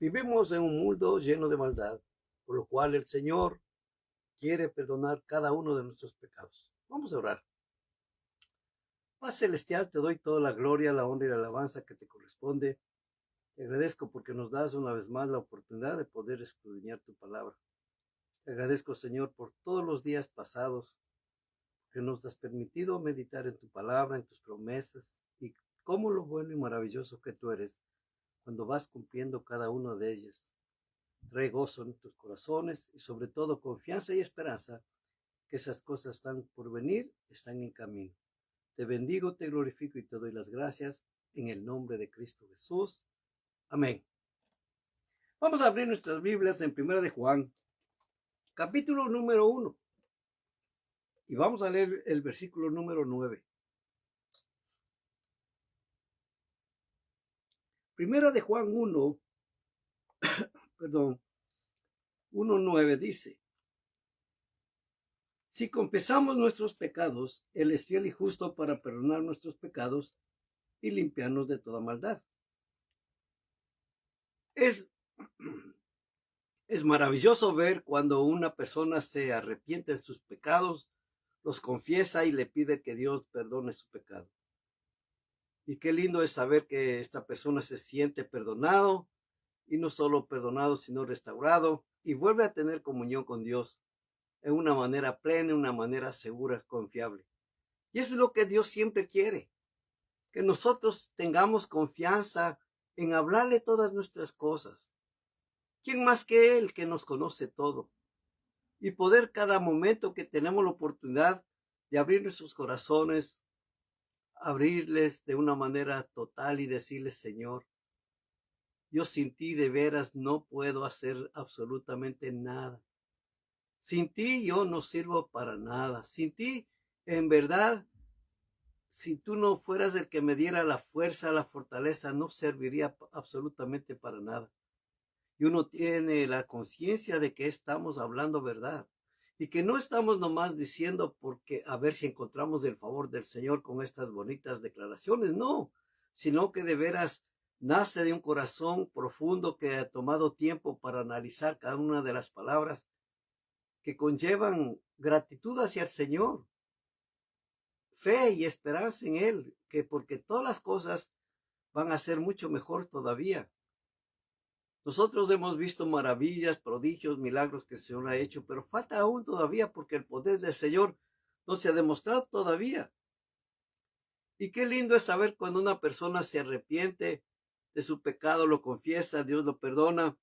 Vivimos en un mundo lleno de maldad, por lo cual el Señor quiere perdonar cada uno de nuestros pecados. Vamos a orar. Paz celestial, te doy toda la gloria, la honra y la alabanza que te corresponde. Te agradezco porque nos das una vez más la oportunidad de poder escudriñar tu palabra. Te agradezco, Señor, por todos los días pasados que nos has permitido meditar en tu palabra, en tus promesas y cómo lo bueno y maravilloso que tú eres cuando vas cumpliendo cada una de ellas. Trae gozo en tus corazones y sobre todo confianza y esperanza que esas cosas están por venir, están en camino. Te bendigo, te glorifico y te doy las gracias en el nombre de Cristo Jesús. Amén. Vamos a abrir nuestras Biblias en Primera de Juan, capítulo número 1. Y vamos a leer el versículo número 9. Primera de Juan 1, 1:9 dice: si confesamos nuestros pecados, Él es fiel y justo para perdonar nuestros pecados y limpiarnos de toda maldad. Es maravilloso ver cuando una persona se arrepiente de sus pecados, los confiesa y le pide que Dios perdone su pecado. Y qué lindo es saber que esta persona se siente perdonado, y no solo perdonado, sino restaurado, y vuelve a tener comunión con Dios en una manera plena, una manera segura, confiable. Y eso es lo que Dios siempre quiere, que nosotros tengamos confianza en hablarle todas nuestras cosas. ¿Quién más que Él, que nos conoce todo? Y poder cada momento que tenemos la oportunidad de abrir nuestros corazones, abrirles de una manera total y decirles: Señor, yo sin ti de veras no puedo hacer absolutamente nada. Sin ti yo no sirvo para nada. Sin ti, en verdad, si tú no fueras el que me diera la fuerza, la fortaleza, no serviría absolutamente para nada. Y uno tiene la conciencia de que estamos hablando verdad y que no estamos nomás diciendo porque a ver si encontramos el favor del Señor con estas bonitas declaraciones, no, sino que de veras nace de un corazón profundo que ha tomado tiempo para analizar cada una de las palabras que conllevan gratitud hacia el Señor, fe y esperanza en Él, que porque todas las cosas van a ser mucho mejor todavía. Nosotros hemos visto maravillas, prodigios, milagros que el Señor ha hecho, pero falta aún todavía porque el poder del Señor no se ha demostrado todavía. Y qué lindo es saber cuando una persona se arrepiente de su pecado, lo confiesa, Dios lo perdona,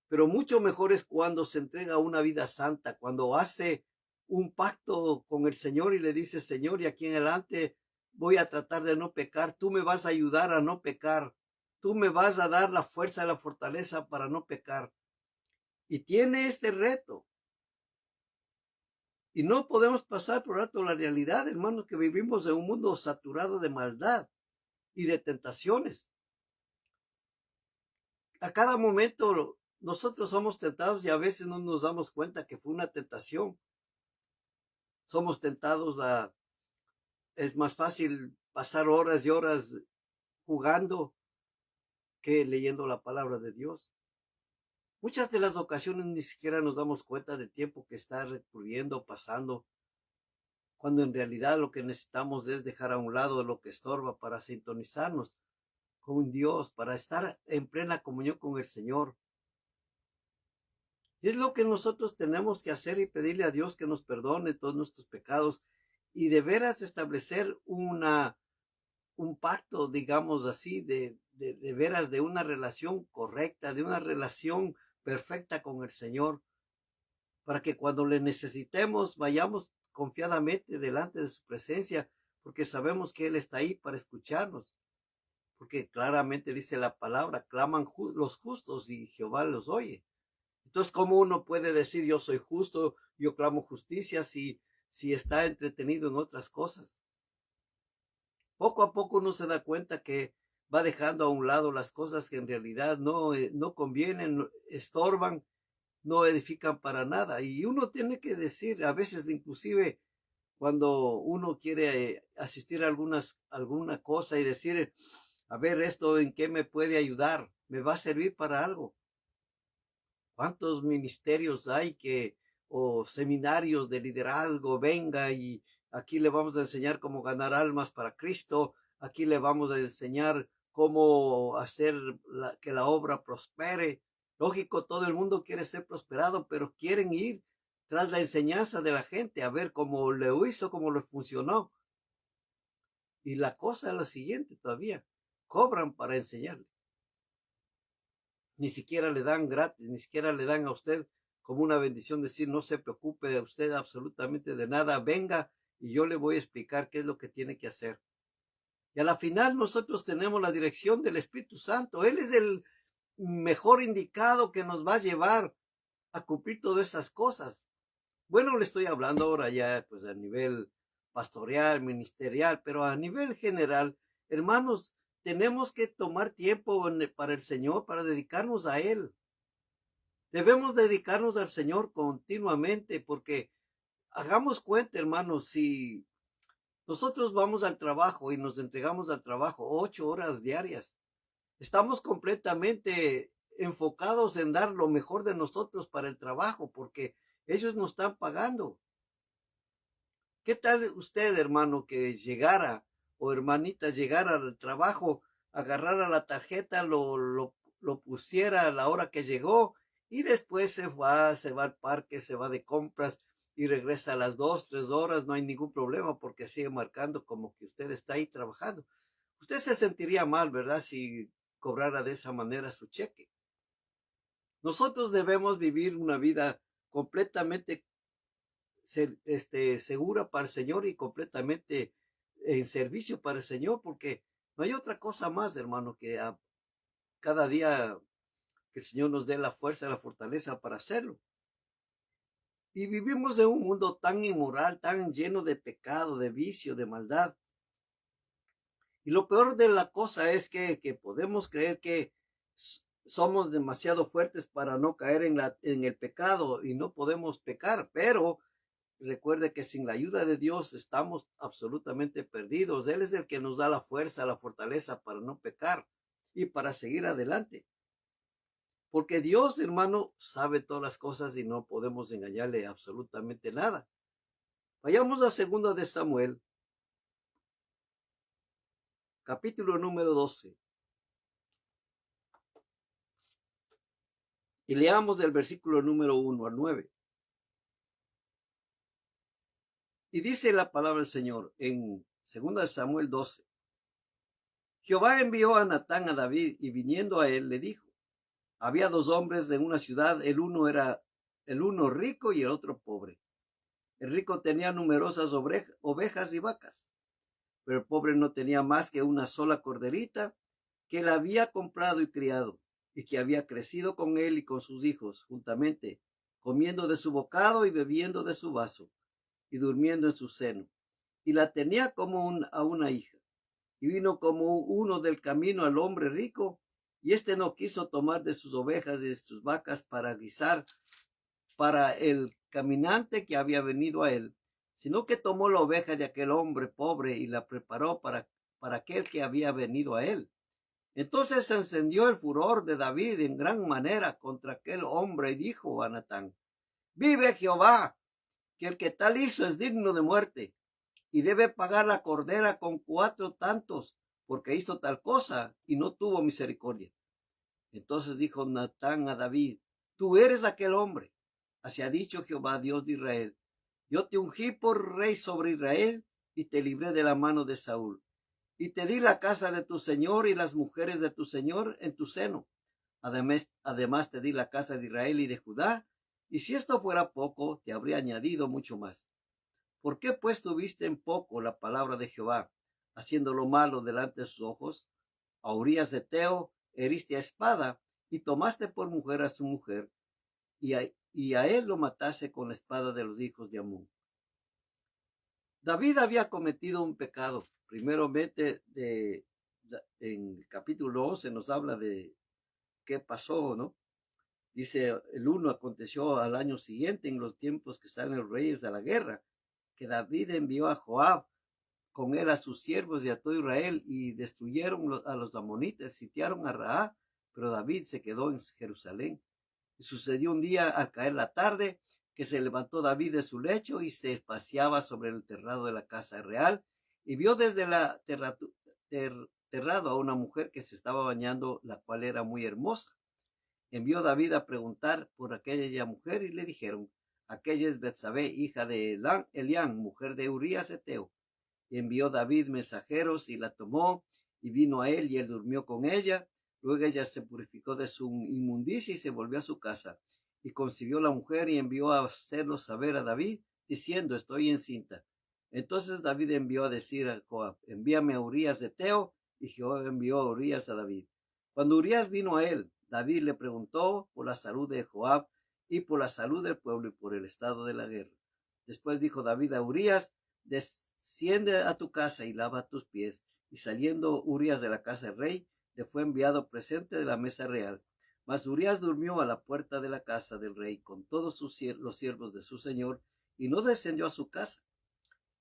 pero mucho mejor es cuando se entrega a una vida santa, cuando hace un pacto con el Señor y le dice: Señor, y aquí en adelante voy a tratar de no pecar, tú me vas a ayudar a no pecar. Tú me vas a dar la fuerza y la fortaleza para no pecar. Y tiene este reto. Y no podemos pasar por alto la realidad, hermanos, que vivimos en un mundo saturado de maldad y de tentaciones. A cada momento nosotros somos tentados y a veces no nos damos cuenta que fue una tentación. Somos tentados es más fácil pasar horas y horas jugando que leyendo la palabra de Dios. Muchas de las ocasiones ni siquiera nos damos cuenta del tiempo que está recurriendo, pasando, cuando en realidad lo que necesitamos es dejar a un lado lo que estorba para sintonizarnos con Dios, para estar en plena comunión con el Señor. Y es lo que nosotros tenemos que hacer y pedirle a Dios que nos perdone todos nuestros pecados y de veras establecer un pacto, digamos así, de veras, de una relación correcta, de una relación perfecta con el Señor, para que cuando le necesitemos vayamos confiadamente delante de su presencia, porque sabemos que Él está ahí para escucharnos, porque claramente dice la palabra: claman los justos y Jehová los oye. Entonces, ¿cómo uno puede decir yo soy justo, yo clamo justicia, si está entretenido en otras cosas? Poco a poco uno se da cuenta que va dejando a un lado las cosas que en realidad no convienen, estorban, no edifican para nada. Y uno tiene que decir, a veces inclusive cuando uno quiere asistir a alguna cosa y decir: a ver, esto en qué me puede ayudar, me va a servir para algo. ¿Cuántos ministerios hay o seminarios de liderazgo? Venga y aquí le vamos a enseñar cómo ganar almas para Cristo. Aquí le vamos a enseñar cómo hacer que la obra prospere. Lógico, todo el mundo quiere ser prosperado, pero quieren ir tras la enseñanza de la gente a ver cómo le hizo, cómo le funcionó. Y la cosa es la siguiente todavía. Cobran para enseñarle. Ni siquiera le dan gratis, ni siquiera le dan a usted como una bendición decir, no se preocupe de usted absolutamente de nada, venga y yo le voy a explicar qué es lo que tiene que hacer. Y a la final nosotros tenemos la dirección del Espíritu Santo. Él es el mejor indicado que nos va a llevar a cumplir todas esas cosas. Bueno, le estoy hablando ahora ya pues a nivel pastoral, ministerial, pero a nivel general, hermanos, tenemos que tomar tiempo para el Señor, para dedicarnos a Él. Debemos dedicarnos al Señor continuamente porque hagamos cuenta, hermanos, si nosotros vamos al trabajo y nos entregamos al trabajo 8 horas diarias, estamos completamente enfocados en dar lo mejor de nosotros para el trabajo porque ellos nos están pagando. ¿Qué tal usted, hermano, que llegara o hermanita llegara al trabajo, agarrara la tarjeta, lo pusiera a la hora que llegó y después se va al parque, se va de compras y regresa a las 2, 3 horas? No hay ningún problema porque sigue marcando como que usted está ahí trabajando. Usted se sentiría mal, ¿verdad? Si cobrara de esa manera su cheque. Nosotros debemos vivir una vida completamente segura para el Señor y completamente en servicio para el Señor, porque no hay otra cosa más, hermano, que cada día que el Señor nos dé la fuerza y la fortaleza para hacerlo. Y vivimos en un mundo tan inmoral, tan lleno de pecado, de vicio, de maldad. Y lo peor de la cosa es que podemos creer que somos demasiado fuertes para no caer en el pecado y no podemos pecar, pero recuerde que sin la ayuda de Dios estamos absolutamente perdidos. Él es el que nos da la fuerza, la fortaleza para no pecar y para seguir adelante. Porque Dios, hermano, sabe todas las cosas y no podemos engañarle absolutamente nada. Vayamos a 2 de Samuel, capítulo número 12. Y leamos el versículo número 1 al 9. Y dice la palabra del Señor en 2 de Samuel 12. Jehová envió a Natán a David y viniendo a él le dijo, había 2 hombres en una ciudad, el uno rico y el otro pobre. El rico tenía numerosas ovejas y vacas, pero el pobre no tenía más que una sola corderita que él había comprado y criado, y que había crecido con él y con sus hijos juntamente, comiendo de su bocado y bebiendo de su vaso, y durmiendo en su seno. Y la tenía como a una hija. Y vino como uno del camino al hombre rico, y éste no quiso tomar de sus ovejas y de sus vacas para guisar para el caminante que había venido a él, sino que tomó la oveja de aquel hombre pobre y la preparó para aquel que había venido a él. Entonces se encendió el furor de David en gran manera contra aquel hombre y dijo a Natán, vive Jehová, que el que tal hizo es digno de muerte y debe pagar la cordera con 4 tantos, porque hizo tal cosa y no tuvo misericordia. Entonces dijo Natán a David, tú eres aquel hombre. Así ha dicho Jehová, Dios de Israel. Yo te ungí por rey sobre Israel y te libré de la mano de Saúl. Y te di la casa de tu señor y las mujeres de tu señor en tu seno. Además te di la casa de Israel y de Judá. Y si esto fuera poco, te habría añadido mucho más. ¿Por qué pues tuviste en poco la palabra de Jehová, haciendo lo malo delante de sus ojos? A Urías de Eteo heriste a espada y tomaste por mujer a su mujer, y a él lo mataste con la espada de los hijos de Amón. David había cometido un pecado. Primeramente, en el capítulo 11 nos habla de qué pasó, ¿no? Dice, el 1 aconteció al año siguiente, en los tiempos que salen los reyes a la guerra, que David envió a Joab con él a sus siervos y a todo Israel y destruyeron a los amonitas, sitiaron a Raá, pero David se quedó en Jerusalén. Y sucedió un día al caer la tarde que se levantó David de su lecho y se paseaba sobre el terrado de la casa real y vio desde la terrado a una mujer que se estaba bañando, la cual era muy hermosa. Envió David a preguntar por aquella mujer y le dijeron, aquella es Betsabé, hija de Elián, mujer de Urías Eteo. Y envió David mensajeros y la tomó y vino a él y él durmió con ella. Luego ella se purificó de su inmundicia y se volvió a su casa. Y concibió la mujer y envió a hacerlo saber a David, diciendo, estoy encinta. Entonces David envió a decir a Joab, envíame a Urías de Eteo, y Joab envió a Urías a David. Cuando Urías vino a él, David le preguntó por la salud de Joab y por la salud del pueblo y por el estado de la guerra. Después dijo David a Urías, desciende a tu casa y lava tus pies. Y saliendo Urías de la casa del rey, le fue enviado presente de la mesa real. Mas Urías durmió a la puerta de la casa del rey con todos los siervos de su señor, y no descendió a su casa.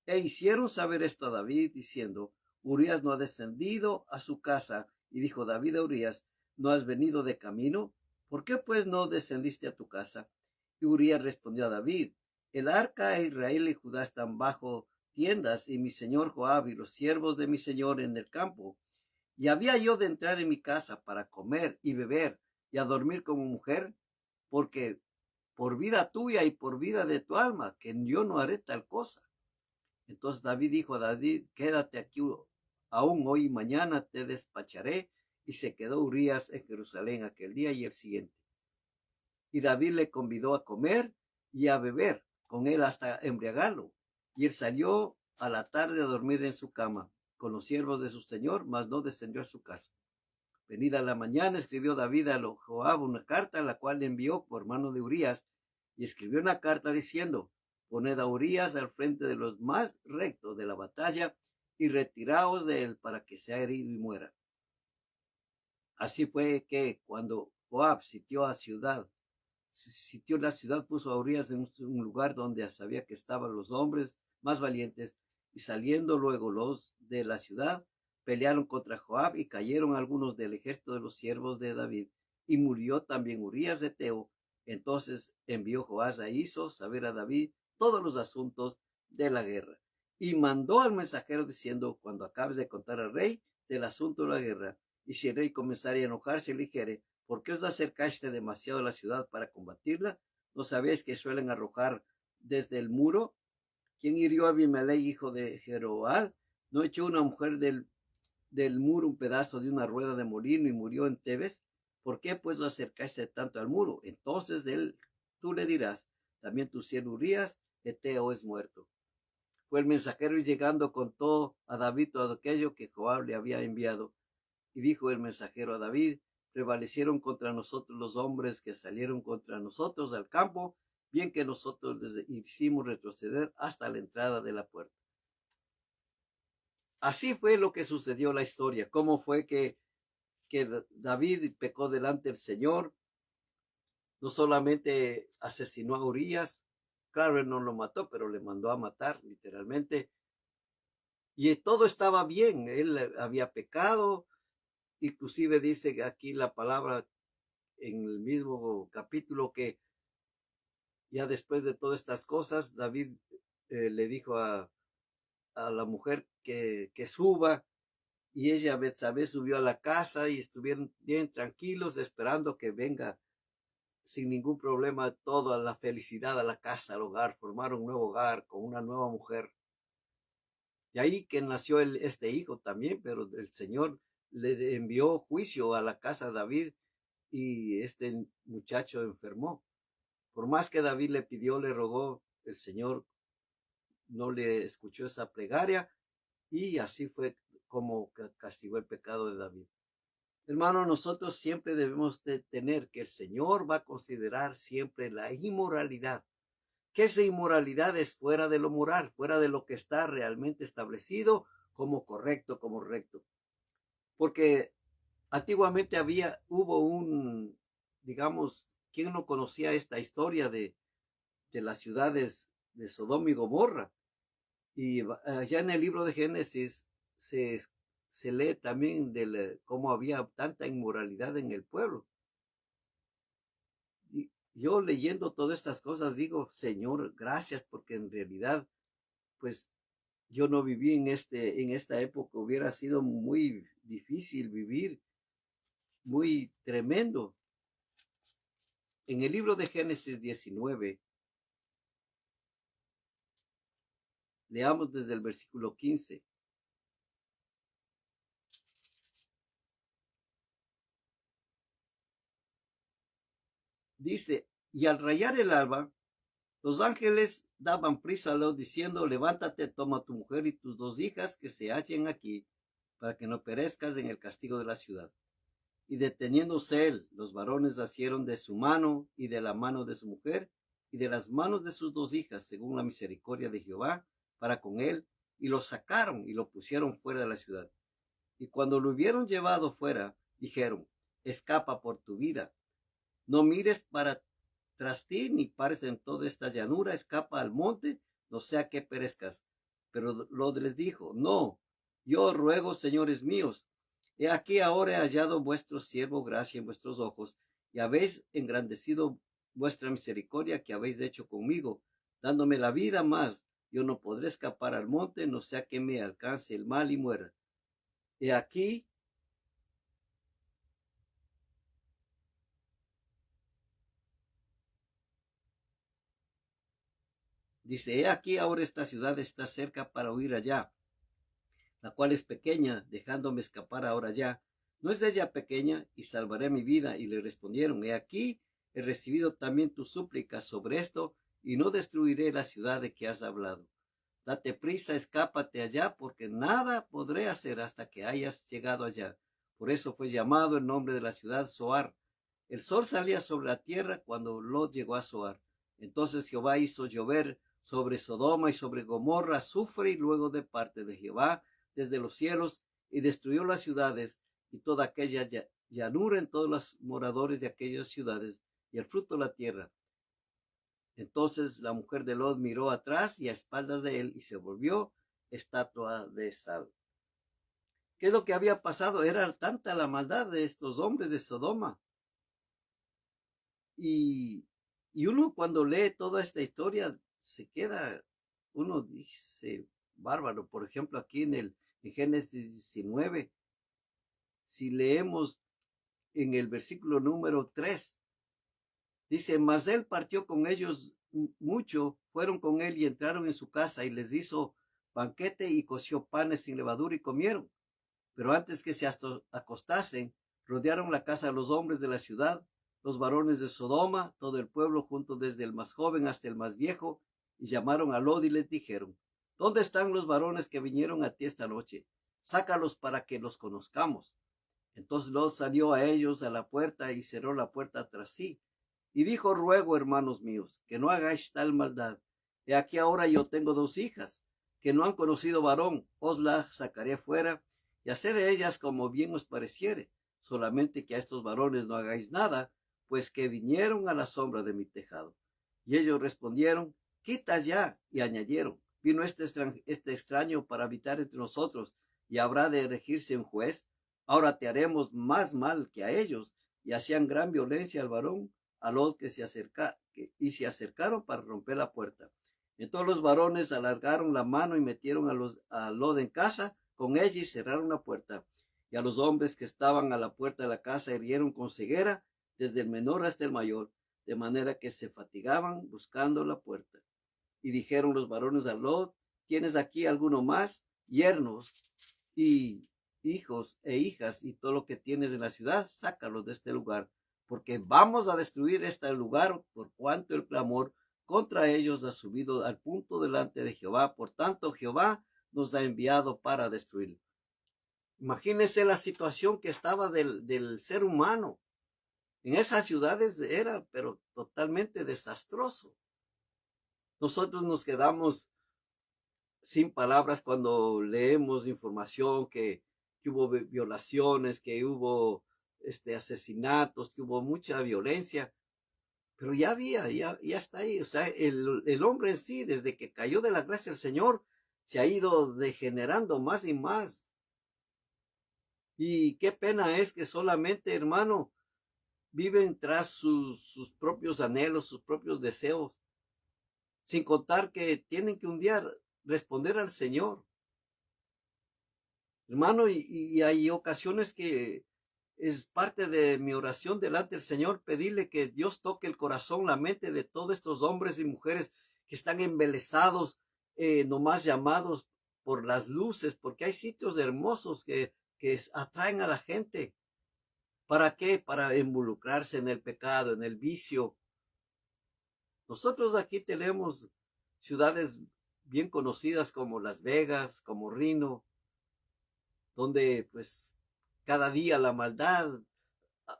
E hicieron saber esto a David, diciendo, Urías no ha descendido a su casa. Y dijo David a Urías, ¿no has venido de camino? ¿Por qué pues no descendiste a tu casa? Y Urías respondió a David, el arca de Israel y Judá están bajo tiendas, y mi señor Joab y los siervos de mi señor en el campo. Y había yo de entrar en mi casa para comer y beber y a dormir como mujer, porque por vida tuya y por vida de tu alma, que yo no haré tal cosa. Entonces David dijo a David, quédate aquí aún hoy y mañana te despacharé. Y se quedó Urías en Jerusalén aquel día y el siguiente. Y David le convidó a comer y a beber con él hasta embriagarlo. Y él salió a la tarde a dormir en su cama con los siervos de su señor, mas no descendió a su casa. Venida la mañana, escribió David a Joab una carta, la cual le envió por mano de Urías, y escribió una carta diciendo, poned a Urías al frente de los más rectos de la batalla, y retiraos de él para que sea herido y muera. Así fue que cuando Joab sitió la ciudad, puso a Urías en un lugar donde sabía que estaban los hombres más valientes, y saliendo luego los de la ciudad, pelearon contra Joab y cayeron algunos del ejército de los siervos de David, y murió también Urías de Eteo. Entonces envió Joab a hizo saber a David todos los asuntos de la guerra, y mandó al mensajero diciendo, cuando acabes de contar al rey del asunto de la guerra, y si el rey comenzara a enojarse, le dijere, ¿por qué os acercaste demasiado a la ciudad para combatirla? ¿No sabéis que suelen arrojar desde el muro? ¿Quién hirió a Abimelech, hijo de Jeroboam? ¿No echó una mujer del muro un pedazo de una rueda de molino y murió en Tebes? ¿Por qué pues os acercaste tanto al muro? Entonces tú le dirás, también tu siervo Urías, Eteo, es muerto. Fue el mensajero y llegando contó a David todo aquello que Joab le había enviado. Y dijo el mensajero a David, prevalecieron contra nosotros los hombres que salieron contra nosotros al campo, bien que nosotros les hicimos retroceder hasta la entrada de la puerta. Así fue lo que sucedió la historia, cómo fue que David pecó delante del Señor, no solamente asesinó a Urías, claro, él no lo mató, pero le mandó a matar literalmente, y todo estaba bien, él había pecado, inclusive dice aquí la palabra en el mismo capítulo que ya después de todas estas cosas, David le dijo a la mujer que suba, y ella, Betsabé, subió a la casa y estuvieron bien tranquilos esperando que venga sin ningún problema toda la felicidad a la casa, al hogar, formar un nuevo hogar con una nueva mujer. Y ahí que nació este hijo también, pero el Señor le envió juicio a la casa de David y este muchacho enfermó. Por más que David le pidió, le rogó, el Señor no le escuchó esa plegaria y así fue como castigó el pecado de David. Hermano, nosotros siempre debemos de tener que el Señor va a considerar siempre la inmoralidad, que esa inmoralidad es fuera de lo moral, fuera de lo que está realmente establecido como correcto, como recto. Porque antiguamente hubo digamos, ¿quién no conocía esta historia de las ciudades de Sodoma y Gomorra? Y allá en el libro de Génesis se lee también de cómo había tanta inmoralidad en el pueblo. yo leyendo todas estas cosas digo, Señor, gracias, porque en realidad, pues yo no viví en esta época, hubiera sido muy difícil vivir, muy tremendo. En el libro de Génesis 19, leamos desde el versículo 15. Dice, y al rayar el alba, los ángeles daban prisa a Lot diciendo, levántate, toma tu mujer y tus dos hijas que se hallen aquí, para que no perezcas en el castigo de la ciudad. Y deteniéndose él, los varones asieron de su mano y de la mano de su mujer y de las manos de sus dos hijas, según la misericordia de Jehová, para con él, y lo sacaron y lo pusieron fuera de la ciudad. Y cuando lo hubieron llevado fuera, dijeron, escapa por tu vida, no mires para tras ti, ni pares en toda esta llanura, escapa al monte, no sea que perezcas. Pero Lot les dijo, no, yo ruego, señores míos, he aquí ahora he hallado vuestro siervo gracia en vuestros ojos, y habéis engrandecido vuestra misericordia que habéis hecho conmigo, dándome la vida más. Yo no podré escapar al monte, no sea que me alcance el mal y muera. He aquí, dice, he aquí ahora esta ciudad está cerca para huir allá, la cual es pequeña, dejándome escapar ahora ya. ¿No es ella pequeña? Y salvaré mi vida. Y le respondieron, he aquí, he recibido también tus súplicas sobre esto, y no destruiré la ciudad de que has hablado. Date prisa, escápate allá, porque nada podré hacer hasta que hayas llegado allá. Por eso fue llamado el nombre de la ciudad Zoar. El sol salía sobre la tierra cuando Lot llegó a Zoar. Entonces Jehová hizo llover sobre Sodoma y sobre Gomorra azufre y luego de parte de Jehová desde los cielos, y destruyó las ciudades y toda aquella llanura en todos los moradores de aquellas ciudades y el fruto de la tierra. Entonces la mujer de Lot miró atrás y a espaldas de él y se volvió estatua de sal. ¿Qué es lo que había pasado? Era tanta la maldad de estos hombres de Sodoma. Y, y uno cuando lee toda esta historia se queda, uno dice, bárbaro. Por ejemplo, aquí en Génesis 19, si leemos en el versículo número 3, dice, mas él partió con ellos mucho, fueron con él y entraron en su casa y les hizo banquete y coció panes sin levadura y comieron. Pero antes que se acostasen, rodearon la casa los hombres de la ciudad, los varones de Sodoma, todo el pueblo junto desde el más joven hasta el más viejo, y llamaron a Lot y les dijeron, ¿dónde están los varones que vinieron a ti esta noche? Sácalos para que los conozcamos. Entonces Lot salió a ellos a la puerta y cerró la puerta tras sí. Y dijo, ruego, hermanos míos, que no hagáis tal maldad. He aquí ahora yo tengo dos hijas, que no han conocido varón, os las sacaré fuera, y hacer de ellas como bien os pareciere, solamente que a estos varones no hagáis nada, pues que vinieron a la sombra de mi tejado. Y ellos respondieron, quita ya, y añadieron, vino este extraño para habitar entre nosotros, y habrá de elegirse un juez. Ahora te haremos más mal que a ellos. Y hacían gran violencia al varón, a los que se acercaron para romper la puerta. Entonces los varones alargaron la mano y metieron a Lot en casa con ella y cerraron la puerta. Y a los hombres que estaban a la puerta de la casa hirieron con ceguera, desde el menor hasta el mayor, de manera que se fatigaban buscando la puerta. Y dijeron los varones a Lot, ¿tienes aquí alguno más? Yernos y hijos e hijas y todo lo que tienes en la ciudad, sácalos de este lugar, porque vamos a destruir este lugar por cuanto el clamor contra ellos ha subido al punto delante de Jehová. Por tanto, Jehová nos ha enviado para destruirlo. Imagínense la situación que estaba del ser humano. En esas ciudades era, pero totalmente desastroso. Nosotros nos quedamos sin palabras cuando leemos información que hubo violaciones, que hubo asesinatos, que hubo mucha violencia, pero ya está ahí. O sea, el hombre en sí, desde que cayó de la gracia del Señor, se ha ido degenerando más y más. Y qué pena es que solamente, hermano, viven tras sus propios anhelos, sus propios deseos, sin contar que tienen que un día responder al Señor. Hermano, y hay ocasiones que es parte de mi oración delante del Señor, pedirle que Dios toque el corazón, la mente de todos estos hombres y mujeres que están embelesados, nomás llamados por las luces, porque hay sitios hermosos que atraen a la gente. ¿Para qué? Para involucrarse en el pecado, en el vicio. Nosotros aquí tenemos ciudades bien conocidas como Las Vegas, como Reno, donde pues cada día la maldad,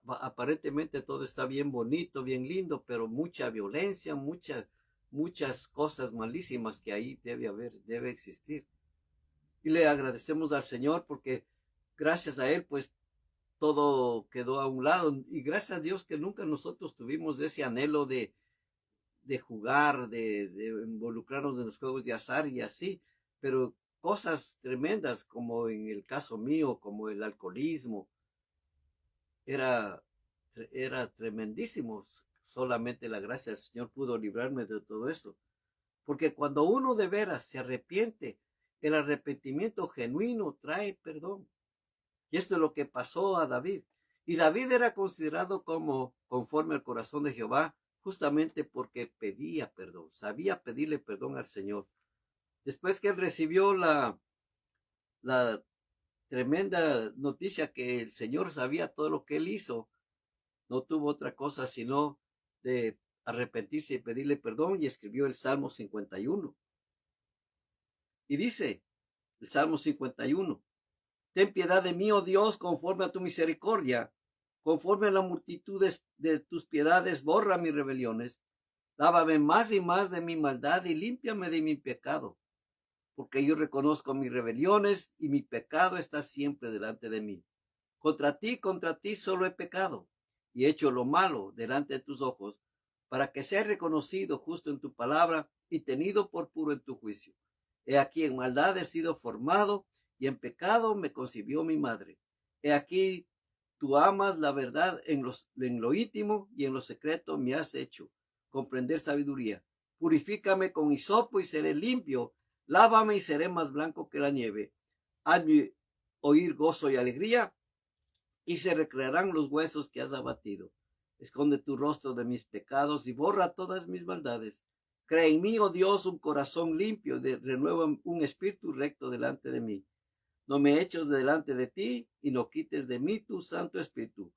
aparentemente todo está bien bonito, bien lindo, pero mucha violencia, muchas cosas malísimas que ahí debe existir. Y le agradecemos al Señor porque gracias a Él, pues todo quedó a un lado. Y gracias a Dios que nunca nosotros tuvimos ese anhelo de jugar, de involucrarnos en los juegos de azar y así, pero cosas tremendas como en el caso mío, como el alcoholismo, era, era tremendísimo. Solamente la gracia del Señor pudo librarme de todo eso. Porque cuando uno de veras se arrepiente, el arrepentimiento genuino trae perdón. Y esto es lo que pasó a David. Y David era considerado como conforme al corazón de Jehová, justamente porque pedía perdón, sabía pedirle perdón al Señor. Después que él recibió la tremenda noticia que el Señor sabía todo lo que él hizo, no tuvo otra cosa sino de arrepentirse y pedirle perdón y escribió el Salmo 51. Y dice el Salmo 51, ten piedad de mí, oh Dios, conforme a tu misericordia, conforme a la multitud de tus piedades, borra mis rebeliones. Lávame más y más de mi maldad y límpiame de mi pecado, porque yo reconozco mis rebeliones y mi pecado está siempre delante de mí. Contra ti solo he pecado y he hecho lo malo delante de tus ojos, para que seas reconocido justo en tu palabra y tenido por puro en tu juicio. He aquí en maldad he sido formado y en pecado me concibió mi madre. He aquí tú amas la verdad en lo íntimo y en lo secreto me has hecho comprender sabiduría. Purifícame con hisopo y seré limpio. Lávame y seré más blanco que la nieve. Hazme oír gozo y alegría y se recrearán los huesos que has abatido. Esconde tu rostro de mis pecados y borra todas mis maldades. Crea en mí, oh Dios, un corazón limpio, renueva un espíritu recto delante de mí. No me eches delante de ti y no quites de mí tu santo espíritu.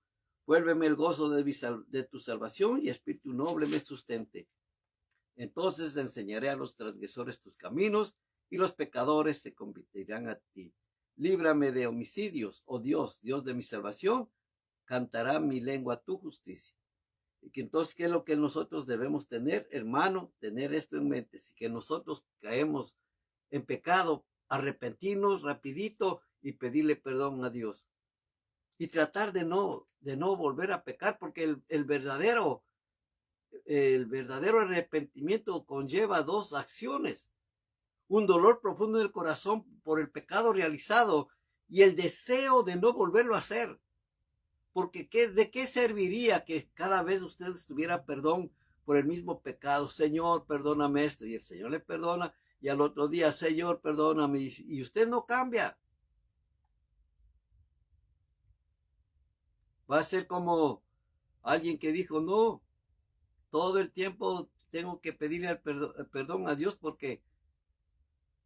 Vuélveme el gozo de tu salvación y espíritu noble me sustente. Entonces enseñaré a los transgresores tus caminos y los pecadores se convertirán a ti. Líbrame de homicidios, oh Dios, Dios de mi salvación, cantará mi lengua tu justicia. Y que entonces, ¿qué es lo que nosotros debemos tener, hermano? Tener esto en mente. Si que nosotros caemos en pecado, arrepentirnos rapidito y pedirle perdón a Dios. Y tratar de no volver a pecar, porque el verdadero arrepentimiento conlleva dos acciones: un dolor profundo del corazón por el pecado realizado y el deseo de no volverlo a hacer. Porque ¿de qué serviría que cada vez usted estuviera perdón por el mismo pecado? Señor, perdóname esto. Y el Señor le perdona. Y al otro día, Señor, perdóname. Y usted no cambia. Va a ser como alguien que dijo, no, todo el tiempo tengo que pedirle el perdón a Dios porque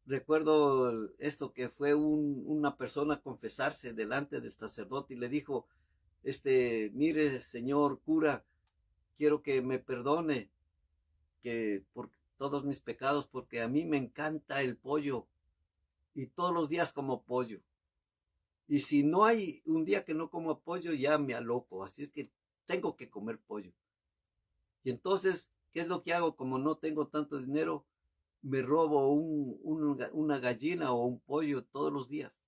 recuerdo esto que fue una persona a confesarse delante del sacerdote y le dijo, mire, señor cura, quiero que me perdone por todos mis pecados, porque a mí me encanta el pollo y todos los días como pollo. Y si no hay un día que no como pollo, ya me aloco. Así es que tengo que comer pollo. Y entonces, ¿qué es lo que hago? Como no tengo tanto dinero, me robo una gallina o un pollo todos los días.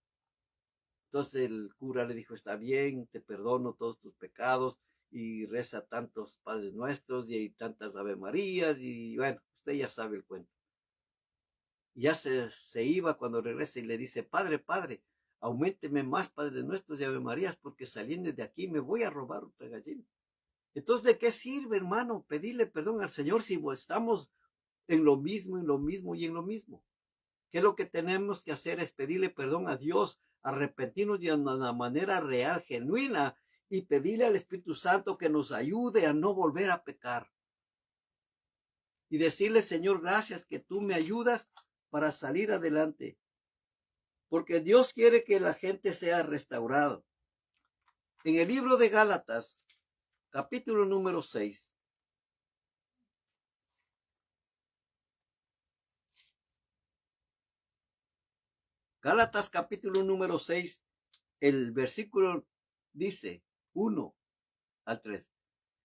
Entonces el cura le dijo, está bien, te perdono todos tus pecados y reza tantos Padres Nuestros y hay tantas Ave Marías y bueno, usted ya sabe el cuento. Y ya se iba cuando regresa y le dice, Padre, auménteme más Padres Nuestros y Ave Marías porque saliendo de aquí me voy a robar otra gallina. Entonces, ¿de qué sirve, hermano, pedirle perdón al Señor si estamos en lo mismo, en lo mismo y en lo mismo? ¿Qué es lo que tenemos que hacer? Es pedirle perdón a Dios, arrepentirnos de una manera real, genuina, y pedirle al Espíritu Santo que nos ayude a no volver a pecar. Y decirle, Señor, gracias que tú me ayudas para salir adelante. Porque Dios quiere que la gente sea restaurada. En el libro de Gálatas, capítulo número 6. Gálatas capítulo número 6, el versículo dice 1 al 3.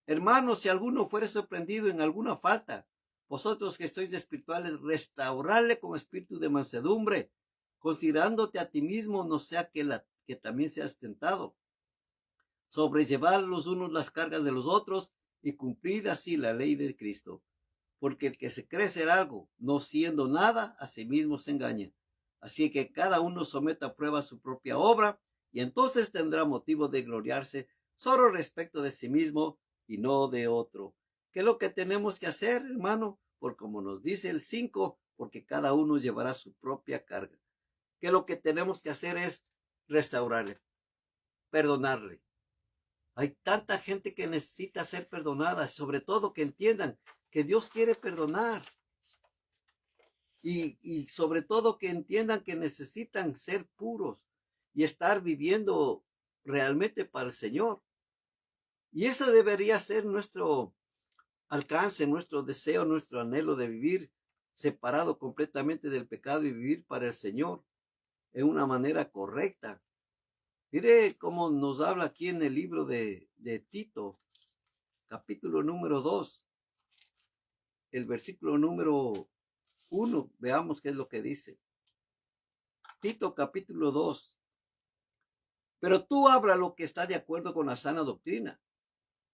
Hermanos, si alguno fuere sorprendido en alguna falta, vosotros que sois espirituales, restaurarle con espíritu de mansedumbre, considerándote a ti mismo, no sea que también seas tentado. Sobrellevad los unos las cargas de los otros y cumplid así la ley de Cristo. Porque el que se cree ser algo, no siendo nada, a sí mismo se engaña. Así que cada uno someta a prueba su propia obra, y entonces tendrá motivo de gloriarse solo respecto de sí mismo y no de otro. ¿Qué es lo que tenemos que hacer, hermano? Por como nos dice el 5, porque cada uno llevará su propia carga. ¿Qué es lo que tenemos que hacer? Es restaurarle, perdonarle. Hay tanta gente que necesita ser perdonada, sobre todo que entiendan que Dios quiere perdonar. Y sobre todo que entiendan que necesitan ser puros y estar viviendo realmente para el Señor. Y eso debería ser nuestro alcance, nuestro deseo, nuestro anhelo de vivir separado completamente del pecado y vivir para el Señor en una manera correcta. Mire cómo nos habla aquí en el libro de Tito, capítulo número 2, el versículo número 1. Veamos qué es lo que dice. Tito, capítulo 2. Pero tú habla lo que está de acuerdo con la sana doctrina,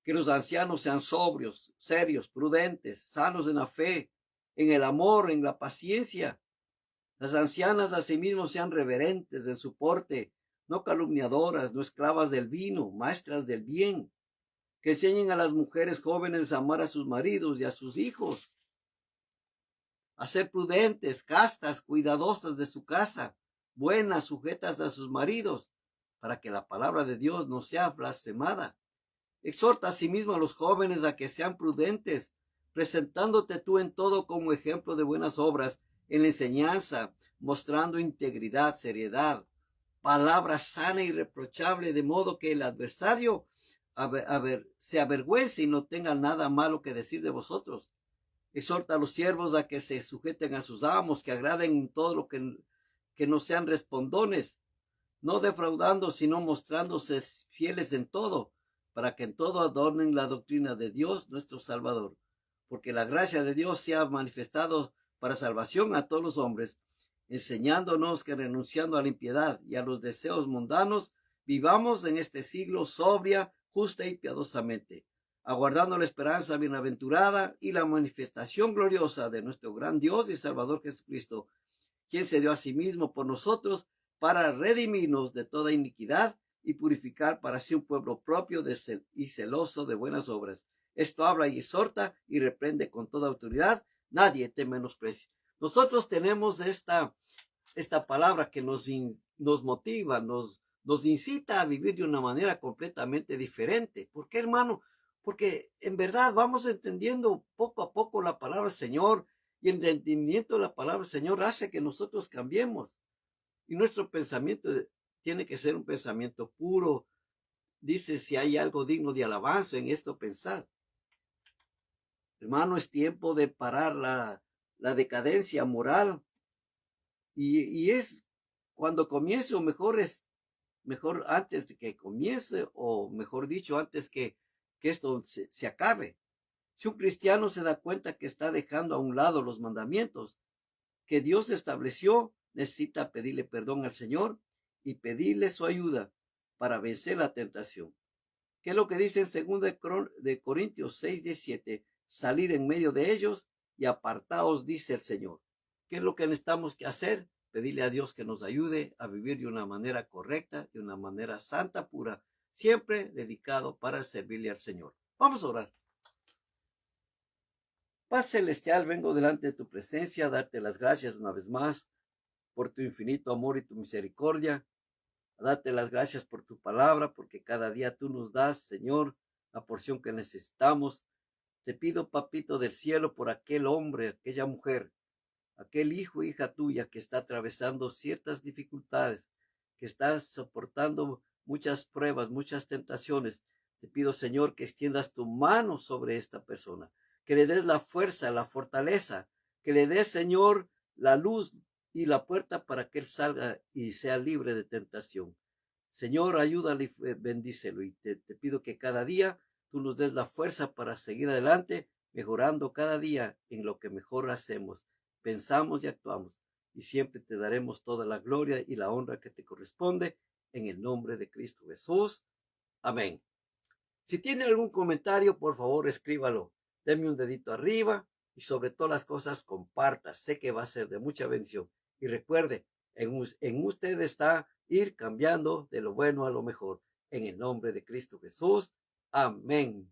que los ancianos sean sobrios, serios, prudentes, sanos en la fe, en el amor, en la paciencia. Las ancianas asimismo sean reverentes en su porte, no calumniadoras, no esclavas del vino, maestras del bien, que enseñen a las mujeres jóvenes a amar a sus maridos y a sus hijos, a ser prudentes, castas, cuidadosas de su casa, buenas, sujetas a sus maridos, para que la palabra de Dios no sea blasfemada. Exhorta asimismo a los jóvenes a que sean prudentes, presentándote tú en todo como ejemplo de buenas obras, en la enseñanza, mostrando integridad, seriedad, palabra sana y irreprochable, de modo que el adversario se avergüence y no tenga nada malo que decir de vosotros. Exhorta a los siervos a que se sujeten a sus amos, que agraden en todo lo que no sean respondones, no defraudando, sino mostrándose fieles en todo, para que en todo adornen la doctrina de Dios nuestro Salvador. Porque la gracia de Dios se ha manifestado para salvación a todos los hombres, enseñándonos que renunciando a la impiedad y a los deseos mundanos, vivamos en este siglo sobria, justa y piadosamente, aguardando la esperanza bienaventurada y la manifestación gloriosa de nuestro gran Dios y Salvador Jesucristo, quien se dio a sí mismo por nosotros para redimirnos de toda iniquidad y purificar para sí un pueblo propio y celoso de buenas obras. Esto habla y exhorta y reprende con toda autoridad. Nadie te menosprecie. Nosotros tenemos esta palabra que nos motiva, nos incita a vivir de una manera completamente diferente. ¿Por qué, hermano? Porque en verdad vamos entendiendo poco a poco la palabra del Señor, y el entendimiento de la palabra del Señor hace que nosotros cambiemos. Y nuestro pensamiento tiene que ser un pensamiento puro. Dice, si hay algo digno de alabanza en esto, pensad. Hermano, es tiempo de parar la decadencia moral. Y es cuando comience, o mejor antes de que comience, o mejor dicho, antes que esto se acabe. Si un cristiano se da cuenta que está dejando a un lado los mandamientos que Dios estableció, necesita pedirle perdón al Señor y pedirle su ayuda para vencer la tentación. ¿Qué es lo que dice en 2 de Corintios 6:17? Salid en medio de ellos y apartaos, dice el Señor. ¿Qué es lo que necesitamos que hacer? Pedirle a Dios que nos ayude a vivir de una manera correcta, de una manera santa, pura, siempre dedicado para servirle al Señor. Vamos a orar. Paz celestial, vengo delante de tu presencia a darte las gracias una vez más por tu infinito amor y tu misericordia, a darte las gracias por tu palabra, porque cada día tú nos das, Señor, la porción que necesitamos. Te pido, papito del cielo, por aquel hombre, aquella mujer, aquel hijo, hija tuya que está atravesando ciertas dificultades, que está soportando muchas pruebas, muchas tentaciones. Te pido, Señor, que extiendas tu mano sobre esta persona, que le des la fuerza, la fortaleza, que le des, Señor, la luz y la puerta para que él salga y sea libre de tentación. Señor, ayúdale y bendícelo. Y te pido que cada día tú nos des la fuerza para seguir adelante, mejorando cada día en lo que mejor hacemos, pensamos y actuamos. Y siempre te daremos toda la gloria y la honra que te corresponde en el nombre de Cristo Jesús. Amén. Si tiene algún comentario, por favor, escríbalo. Deme un dedito arriba y sobre todas las cosas comparta. Sé que va a ser de mucha bendición. Y recuerde, en usted está ir cambiando de lo bueno a lo mejor. En el nombre de Cristo Jesús. Amén.